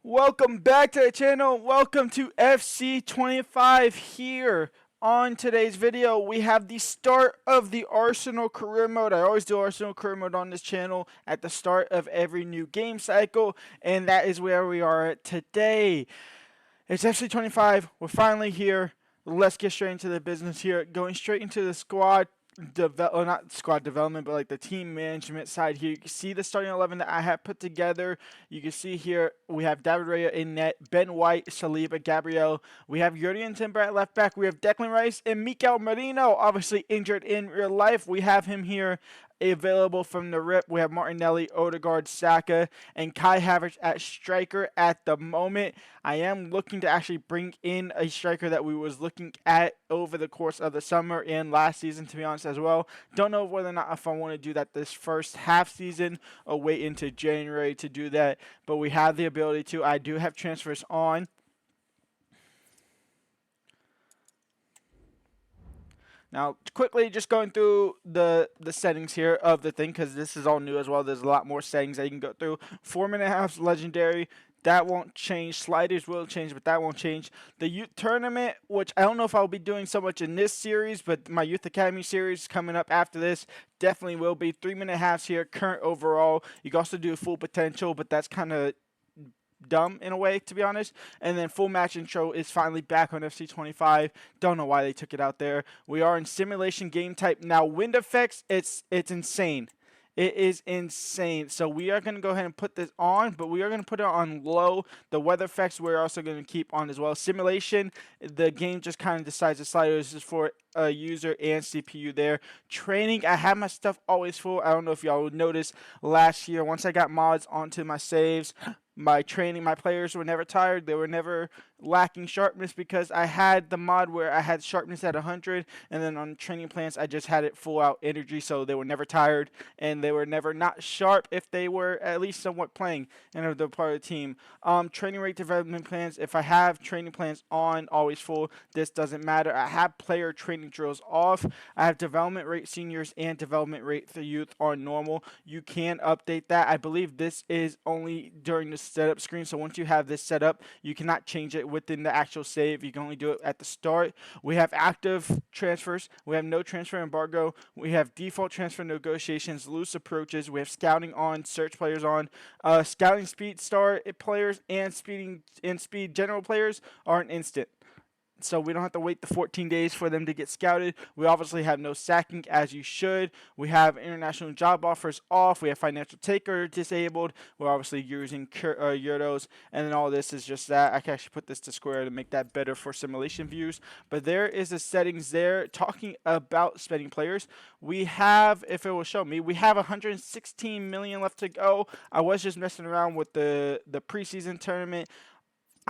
Welcome back to the channel. Welcome to FC25 here. On today's video, we have the start of the Arsenal career mode. I always do Arsenal career mode on this channel at the start of every new game cycle, and that is where we are at today. It's FC25. We're finally here. Let's get straight into the business here. Going straight into the squad not squad development, but like the team management side here. You can see the starting 11 that I have put together. You can see here we have David Raya in net, Ben White, Saliba, Gabriel. We have Yuri Timber at left back. We have Declan Rice and Mikel Merino, obviously injured in real life. We have him here available from the rip. We have Martinelli, Odegaard, Saka, and Kai Havertz at striker at the moment. I am looking to actually bring in a striker that we was looking at over the course of the summer and last season, to be honest, as well. Don't know whether or not if I want to do that this first half season or wait into January to do that, but we have the ability to. I do have transfers on. Now, quickly, just going through the settings here of the thing, because this is all new as well. There's a lot more settings that you can go through. 4.5 legendary. That won't change. Sliders will change, but that won't change. The youth tournament, which I don't know if I'll be doing so much in this series, but my youth academy series coming up after this definitely will be. 3-minute halves here, current overall. You can also do full potential, but that's kind of dumb in a way, to be honest. And then full match intro is finally back on FC25. Don't know why they took it out there. We are in simulation game type now. Wind effects, it's insane. It is insane. So we are going to go ahead and put this on, but we are going to put it on low. The weather effects we're also going to keep on as well. Simulation, the game just kind of decides the sliders is for a user and CPU there. Training, I have my stuff always full. I don't know if y'all would notice last year, once I got mods onto my saves, my training, my players were never tired. They were never lacking sharpness because I had the mod where I had sharpness at 100, and then on training plans I just had it full out energy, so they were never tired and they were never not sharp if they were at least somewhat playing and they're part of the team. Training rate development plans, if I have training plans on, always full. This doesn't matter. I have player training drills off. I have development rate seniors and development rate for youth on normal. You can update that. I believe this is only during the setup screen, so once you have this set up, you cannot change it within the actual save. You can only do it at the start. We have active transfers. We have no transfer embargo. We have default transfer negotiations, loose approaches. We have scouting on, search players on. Scouting speed star players and speed general players are an instant, so we don't have to wait the 14 days for them to get scouted. We obviously have no sacking, as you should. We have international job offers off. We have financial taker disabled. We're obviously using euros, and then all this is just that. I can actually put this to square to make that better for simulation views. But there is the settings there. Talking about spending players, we have, if it will show me, we have 116 million left to go. I was just messing around with the preseason tournament.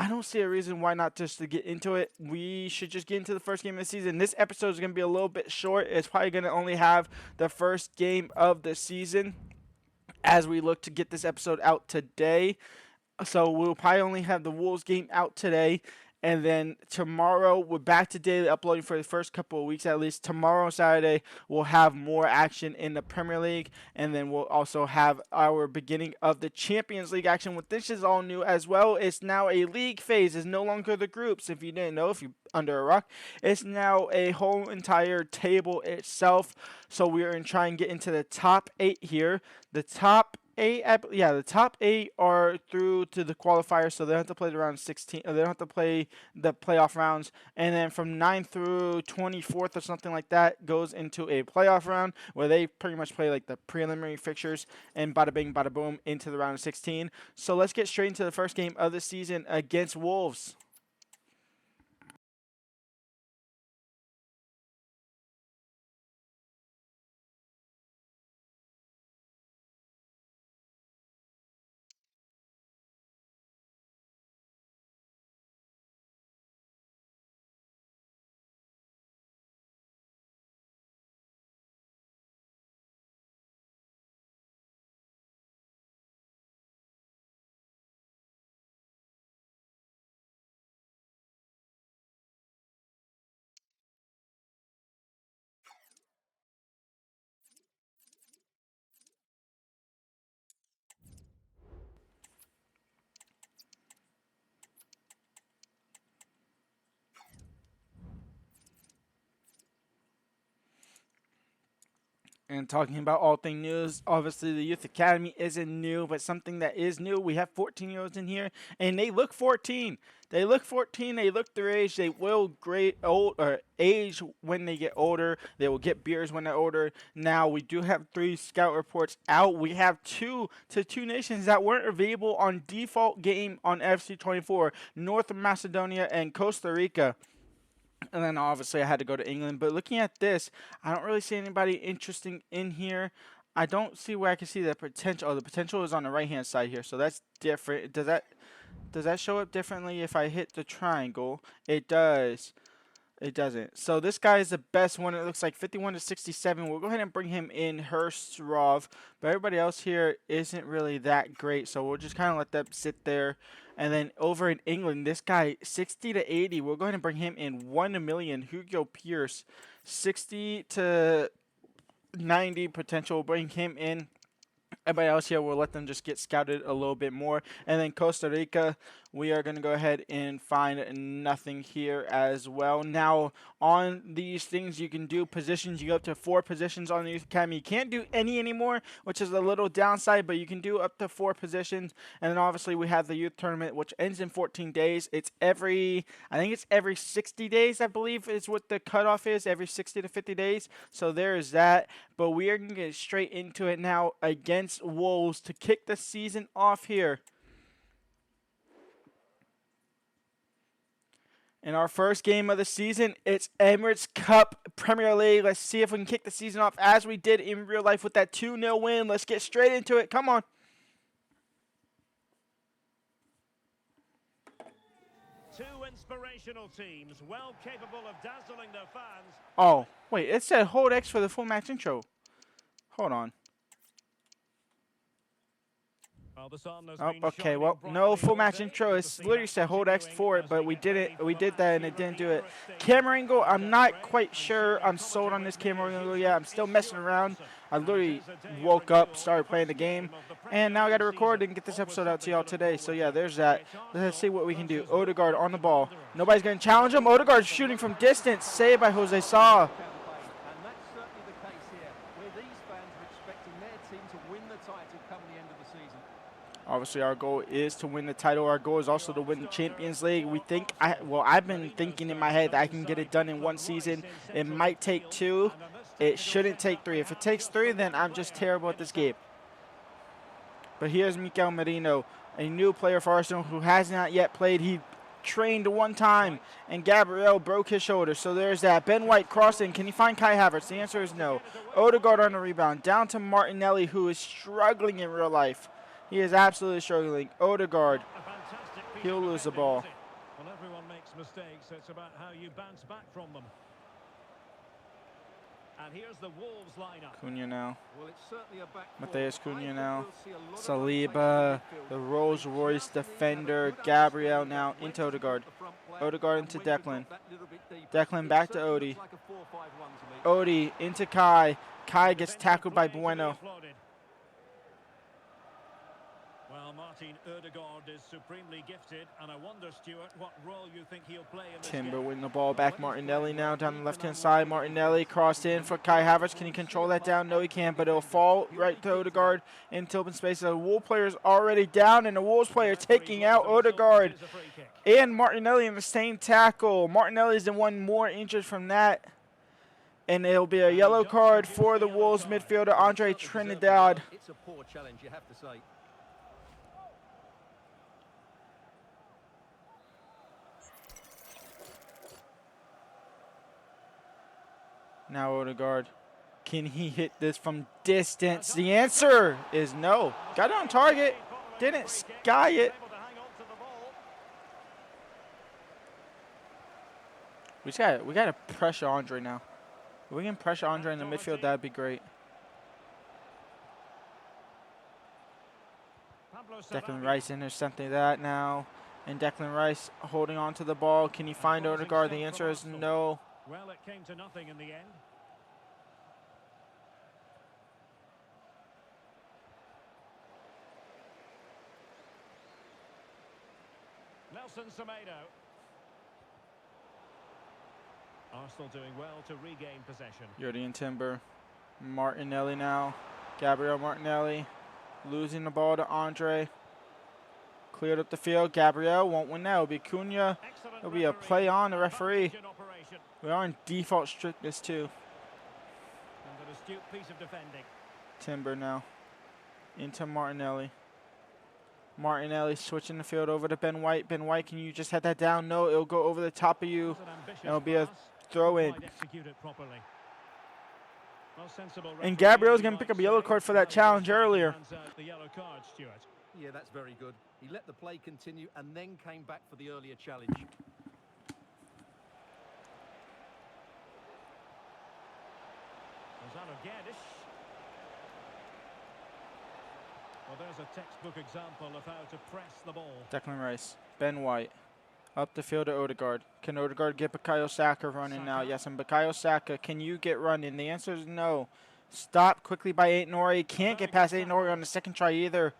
I don't see a reason why not just to get into it. We should just get into the first game of the season. This episode is going to be a little bit short. It's probably going to only have the first game of the season as we look to get this episode out today. So we'll probably only have the Wolves game out today. And then tomorrow, we're back to daily uploading for the first couple of weeks at least. Tomorrow, Saturday, we'll have more action in the Premier League. And then we'll also have our beginning of the Champions League action. What this is all new as well. It's now a league phase. It's no longer the groups. If you didn't know, if you under a rock, it's now a whole entire table itself. So we're going to try and get into the top 8 here. The top 8, the top 8 are through to the qualifiers, so they don't have to play the round 16. They don't have to play the playoff rounds, and then from 9 through 24th or something like that goes into a playoff round where they pretty much play like the preliminary fixtures and bada bing, bada boom into the round of 16. So let's get straight into the first game of the season against Wolves. And talking about all thing news, obviously the Youth Academy isn't new, but something that is new, we have 14-year-olds in here, and they look 14. They look 14. They look their age. They will age when they get older. They will get beers when they're older. Now we do have 3 scout reports out. We have two nations that weren't available on default game on FC24: North Macedonia and Costa Rica. And then obviously I had to go to England. But looking at this, I don't really see anybody interesting in here. I don't see where I can see the potential. Oh, the potential is on the right hand side here, so that's different. Does that show up differently if I hit the triangle? It does. It doesn't. So this guy is the best one. It looks like 51 to 67. We'll go ahead and bring him in, Hurstrov. But everybody else here isn't really that great. So we'll just kind of let them sit there. And then over in England, this guy, 60 to 80. We'll go ahead and bring him in. 1 million. Hugo Pierce, 60 to 90 potential. We'll bring him in. Everybody else here, we'll let them just get scouted a little bit more. And then Costa Rica, we are going to go ahead and find nothing here as well. Now, on these things, you can do positions. You go up to 4 positions on the Youth Academy. You can't do any anymore, which is a little downside, but you can do up to 4 positions. And then obviously we have the youth tournament, which ends in 14 days. I think it's every 60 days, I believe is what the cutoff is, every 60 to 50 days. So there is that. But we are going to get straight into it now against Wolves to kick the season off here. In our first game of the season, it's Emirates Cup Premier League. Let's see if we can kick the season off as we did in real life with that 2-0 win. Let's get straight into it. Come on. Two inspirational teams, well capable of dazzling their fans. Oh, wait, it said hold X for the full match intro. Hold on. Oh, okay, well, no full match intro. It's literally said hold X for it, but we did that and it didn't do it. Camera angle, I'm not quite sure I'm sold on this camera angle. Yeah, I'm still messing around. I literally woke up, started playing the game, and now I got to record and get this episode out to y'all today. So yeah, there's that. Let's see what we can do. Odegaard on the ball. Nobody's going to challenge him. Odegaard shooting from distance. Saved by Jose Sa. Obviously, our goal is to win the title. Our goal is also to win the Champions League. I've been thinking in my head that I can get it done in 1 season. It might take 2. It shouldn't take 3. If it takes 3, then I'm just terrible at this game. But here's Mikel Merino, a new player for Arsenal who has not yet played. He trained 1 time, and Gabriel broke his shoulder. So there's that. Ben White crossing. Can he find Kai Havertz? The answer is no. Odegaard on the rebound. Down to Martinelli, who is struggling in real life. He is absolutely struggling. Odegaard, he'll lose the ball. Well, everyone makes mistakes. It's about how you bounce back from them. And here's the Wolves lineup. Cunha now. Matheus Cunha now. Saliba, the Rolls Royce defender. Gabriel now into Odegaard. Odegaard into Declan. Declan back to Odie. Odie into Kai. Kai gets tackled by Bueno. Well, Martin Odegaard is supremely gifted, and I wonder, Stuart, what role you think he'll play in this Timber game. winning the ball back. Martinelli now down the left-hand side. Martinelli crossed in for Kai Havertz. Can he control that down? No, he can't, but it'll fall right to Odegaard into open space. The Wolves player is already down, and the Wolves player taking out Odegaard and Martinelli in the same tackle. Martinelli is the one more injured from that, and it'll be a yellow card for the Wolves midfielder, Andre Trinidad. It's a poor challenge, you have to say. Now Odegaard, can he hit this from distance? The answer is no. Got it on target, didn't sky it. We got to pressure Andre now. If we can pressure Andre in the midfield, that'd be great. Declan Rice intercepting that now. And Declan Rice holding on to the ball. Can he find Odegaard? The answer is no. Well, it came to nothing in the end. Nelson Semedo. Arsenal doing well to regain possession. Jordi and Timber. Martinelli now. Gabriel Martinelli losing the ball to Andre. Cleared up the field. Gabriel won't win that. It'll be Cunha. It'll be a play on the referee. We are in default strictness too. And an astute piece of defending. Timber now. Into Martinelli. Martinelli switching the field over to Ben White. Ben White, can you just head that down? No, it'll go over the top of you. It'll be a throw in. And Gabriel's going to pick up a yellow card for that challenge earlier. Yeah, that's very good. He let the play continue and then came back for the earlier challenge. Well, there's a textbook example of how to press the ball. Declan Rice. Ben White. Up the field to Odegaard. Can Odegaard get Bukayo Saka running now? Yes, and Bukayo Saka, can you get running? The answer is no. Stopped quickly by Aït-Nouri. Can't get past Aït-Nouri on the second try either.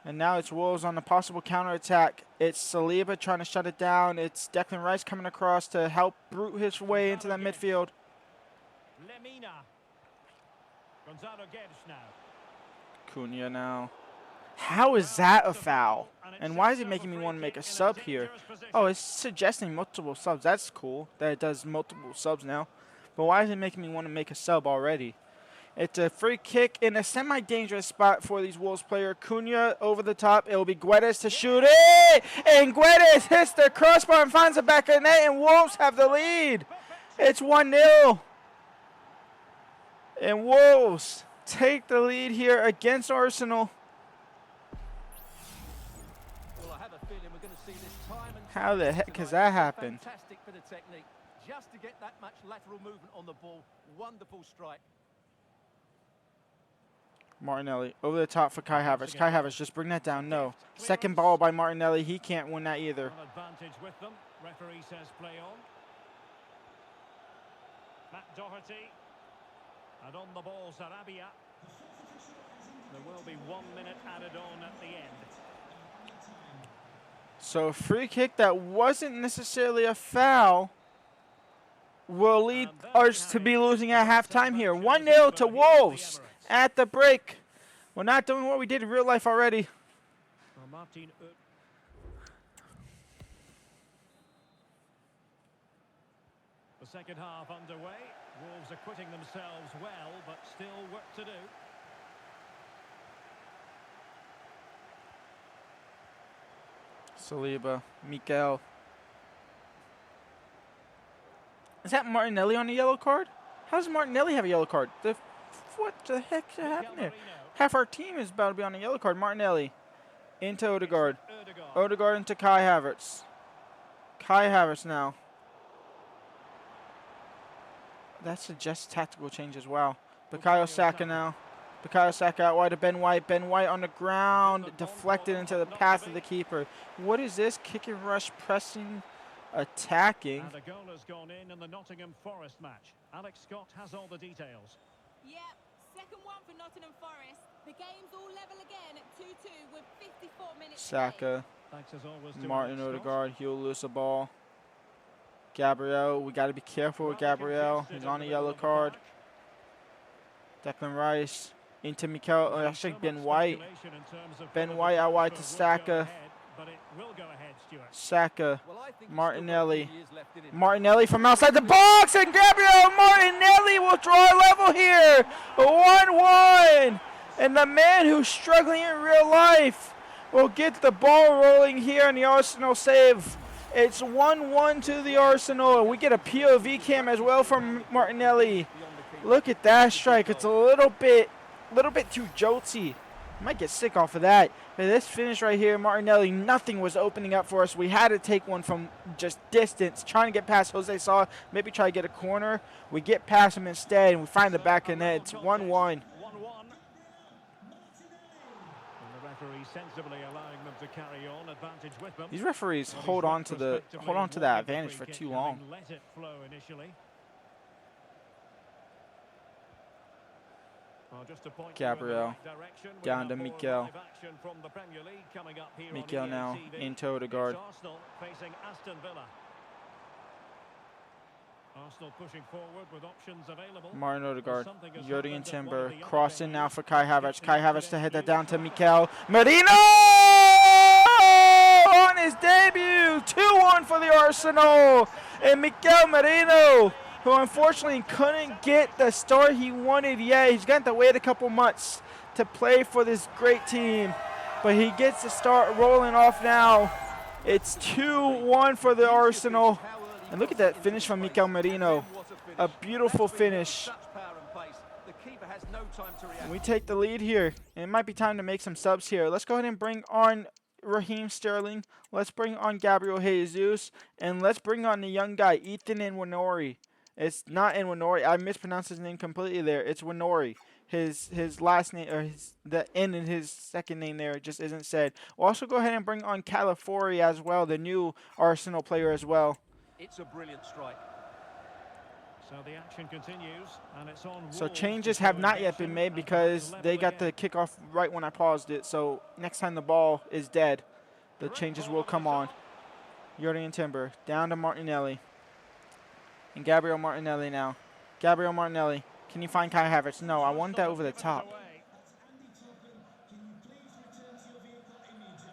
And now it's Wolves on the possible counterattack. It's Saliba trying to shut it down. It's Declan Rice coming across to help brute his way into that midfield. Lemina. Gonzalo Guedes now. Cunha now. How is that a foul? And why is it making me want to make a sub here? Oh, it's suggesting multiple subs. That's cool that it does multiple subs now. But why is it making me want to make a sub already? It's a free kick in a semi-dangerous spot for these Wolves player. Cunha over the top. It will be Guedes to shoot it. And Guedes hits the crossbar and finds the back of the net. And Wolves have the lead. It's 1-0. And Wolves take the lead here against Arsenal. Well, I have a feeling we're going to see this time and How the heck has that happened? Fantastic bit of technique. Just to get that much lateral movement on the ball. Wonderful strike. Martinelli over the top for Kai Havertz. Kai Havertz, just bring that down. No. Second ball by Martinelli. He can't win that either. Advantage with them. Referee says play on. Matt Doherty. And on the ball, Sarabia. There will be 1 minute added on at the end. So a free kick that wasn't necessarily a foul will lead us to be losing at halftime here. 1-0 to Wolves at the break. We're not doing what we did in real life already. The second half underway. Wolves acquitting themselves well, but still work to do. Saliba, Mikel. Is that Martinelli on a yellow card? How does Martinelli have a yellow card? What the heck is happening here? Half our team is about to be on a yellow card. Martinelli into Odegaard. Odegaard into Kai Havertz. Kai Havertz now. That suggests tactical change as well. Bukayo Saka now. Bukayo Saka out wide to Ben White. Ben White on the ground, deflected into the path of the keeper. What is this? Kick and rush, pressing, attacking. And a goal has gone in the Nottingham Forest match. Alex Scott has all the details. Yep, second one for Nottingham Forest. The game's all level again at 2-2 with 54 minutes. Saka. Thanks as always to Martin Alex Scott. Odegaard. He'll lose the ball. Gabriel. We got to be careful with Gabriel. He's on a yellow card. Declan Rice. Into Mikel. Oh, actually, Ben White. Ben White out wide to Saka. Saka. Martinelli. Martinelli from outside the box. And Gabriel Martinelli will draw a level here. 1-1. And the man who's struggling in real life will get the ball rolling here in the Arsenal save. It's 1-1 to the Arsenal. We get a POV cam as well from Martinelli. Look at that strike. It's a little bit too jolty. Might get sick off of that. But this finish right here, Martinelli, nothing was opening up for us. We had to take one from just distance, trying to get past Jose Sa, maybe try to get a corner. We get past him instead, and we find the back of the net. It's 1-1. Sensibly allowing them to carry on, advantage with them. These referees hold on to that advantage for too long. Let it flow initially. Well, just to point Gabriel down to Mikel. Mikel Mikel now into Odegaard. Arsenal facing Aston Villa. Arsenal pushing forward with options available. Martin Odegaard, Something has Jordi happened and at one of Timber, the other crossing now venues. for Kai Havertz. Get the Kai Havertz to up-to-date head that news down to from Mikel Merino on his debut. 2-1 for the Arsenal. And Mikel Merino, who unfortunately couldn't get the start he wanted yet. He's going to wait a couple months to play for this great team. But he gets the start rolling off now. It's 2-1 for the Arsenal. And look at that finish from Mikel Merino. A beautiful finish. And we take the lead here. And it might be time to make some subs here. Let's go ahead and bring on Raheem Sterling. Let's bring on Gabriel Jesus. And let's bring on the young guy, Ethan Nwaneri. It's not Nwaneri. I mispronounced his name completely there. It's Nwaneri. His last name, or the N in his second name there just isn't said. We'll also go ahead and bring on Calafiori as well, the new Arsenal player as well. It's a brilliant strike. So the action continues, and it's on. So changes have not yet been made because they got the kickoff right when I paused it. So next time the ball is dead, the changes will come on. Jordi and Timber down to Martinelli. And Gabriel Martinelli now. Gabriel Martinelli. Can you find Kai Havertz? No, I want that over the top.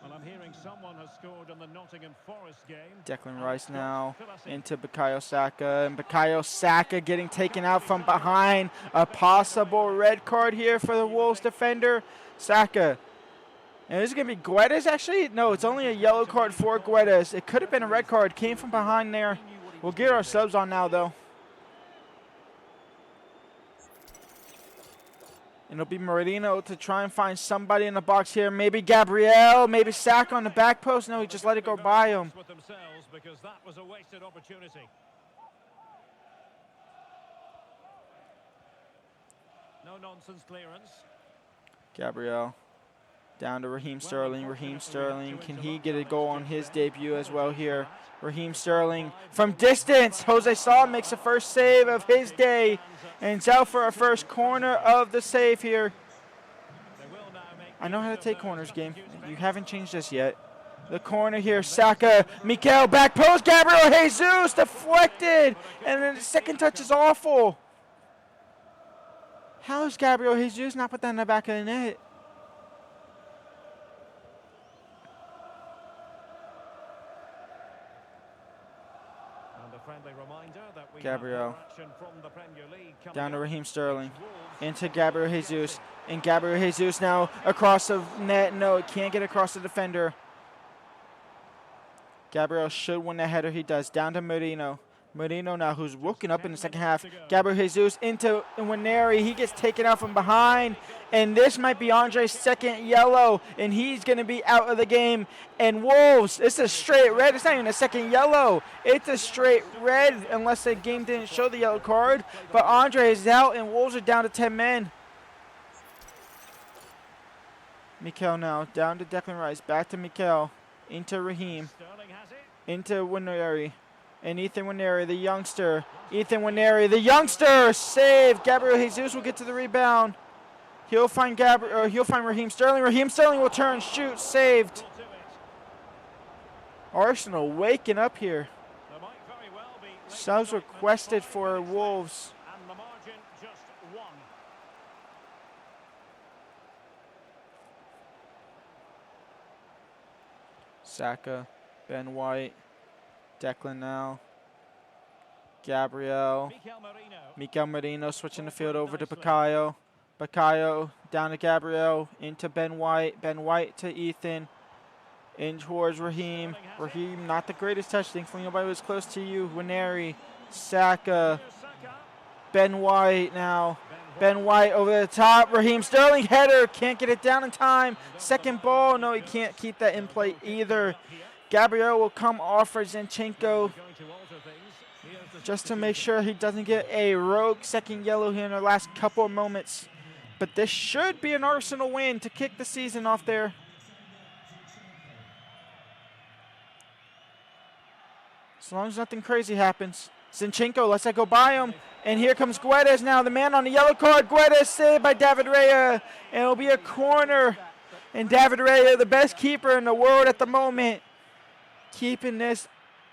Well, I'm hearing someone has scored in the Nottingham Forest game. Declan Rice now into Bukayo Saka. And Bukayo Saka getting taken out from behind. A possible red card here for the Wolves defender. Saka. And this is going to be Guedes actually? No, it's only a yellow card for Guedes. It could have been a red card. Came from behind there. We'll get our subs on now though. And it'll be Marino to try and find somebody in the box here. Maybe Gabriel, maybe Saka on the back post. No, he just let it go by him. Because that was a wasted opportunity. No nonsense clearance. Gabriel down to Raheem Sterling. Raheem Sterling, can he get a goal on his debut as well here? Raheem Sterling from distance. Jose Sa makes the first save of his day. And it's out for our first corner of the save here. I know how to take corners, game. You haven't changed this yet. The corner here, Saka, Mikel, back post, Gabriel Jesus, deflected. And then the second touch is awful. How is Gabriel Jesus not put that in the back of the net? Gabriel down to Raheem Sterling into Gabriel Jesus, and Gabriel Jesus now across the net. No, it can't get across the defender. Gabriel should win the header. He does. Down to Merino. Merino now, who's woken up in the second half. Gabriel Jesus into Nwaneri. He gets taken out from behind. And this might be Andre's second yellow. And he's going to be out of the game. And Wolves, it's a straight red. It's not even a second yellow. It's a straight red unless the game didn't show the yellow card. But Andre is out and Wolves are down to 10 men. Mikel now down to Declan Rice. Back to Mikel. Into Raheem. Into Nwaneri. And Ethan Nwaneri, the youngster. Ethan Nwaneri, the youngster, save. Gabriel Jesus will get to the rebound. He'll find Raheem Sterling. Raheem Sterling will turn, shoot, saved. Arsenal waking up here. Subs requested for Wolves. And the margin just one. Saka, Ben White. Declan now. Gabriel. Mikel Merino switching the field over to Bukayo. Bukayo down to Gabriel. Into Ben White. Ben White to Ethan. In towards Raheem. Raheem, not the greatest touch. Thankfully nobody was close to you. Nwaneri. Saka. Ben White now. Ben White over the top. Raheem Sterling header. Can't get it down in time. Second ball. No, he can't keep that in play either. Gabriel will come off for Zinchenko just to make sure he doesn't get a rogue second yellow here in the last couple of moments. But this should be an Arsenal win to kick the season off there. As long as nothing crazy happens. Zinchenko lets that go by him. And here comes Guedes now, the man on the yellow card. Guedes saved by David Raya. And it'll be a corner. And David Raya, the best keeper in the world at the moment, keeping this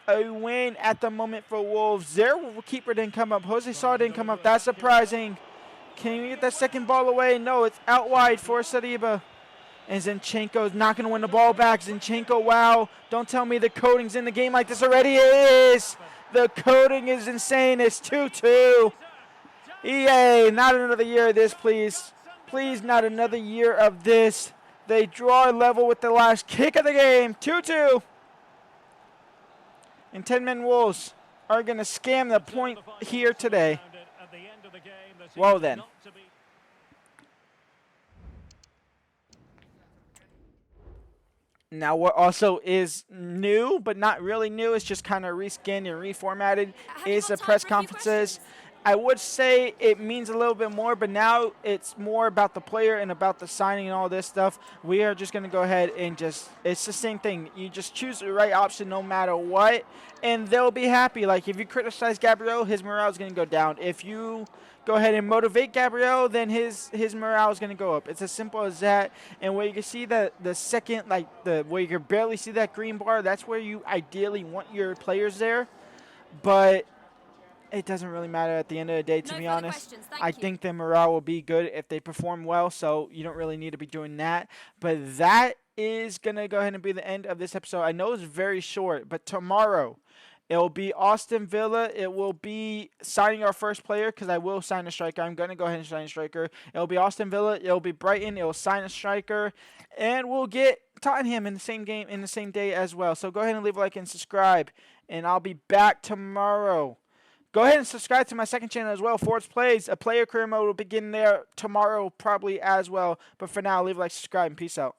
a win at the moment for Wolves. Their keeper didn't come up. Jose Saw didn't come up. That's surprising. Can we get that second ball away? No, it's out wide for Saliba. And Zinchenko's not going to win the ball back. Zinchenko, wow. Don't tell me the coding's in the game like this already. It is. The coding is insane. It's 2-2. EA, not another year of this, please. Please, not another year of this. They draw level with the last kick of the game. 2-2. And 10-man Wolves are going to scam the point here today. Well then. Now what also is new, but not really new, it's just kind of reskinned and reformatted, is the press conferences. I would say it means a little bit more, but now it's more about the player and about the signing and all this stuff. We are just going to go ahead and it's the same thing. You just choose the right option no matter what, and they'll be happy. Like, if you criticize Gabriel, his morale is going to go down. If you go ahead and motivate Gabriel, then his morale is going to go up. It's as simple as that. And where you can see that the second, like where you can barely see that green bar, that's where you ideally want your players there. But it doesn't really matter at the end of the day, to be honest. I think their morale will be good if they perform well, so you don't really need to be doing that. But that is going to go ahead and be the end of this episode. I know it's very short, but tomorrow it will be Aston Villa. It will be signing our first player, because I will sign a striker. I'm going to go ahead and sign a striker. It will be Aston Villa. It will be Brighton. It will sign a striker. And we'll get Tottenham in the same game, in the same day as well. So go ahead and leave a like and subscribe. And I'll be back tomorrow. Go ahead and subscribe to my second channel as well, Forwards Plays. A player career mode will begin there tomorrow probably as well. But for now, leave a like, subscribe, and peace out.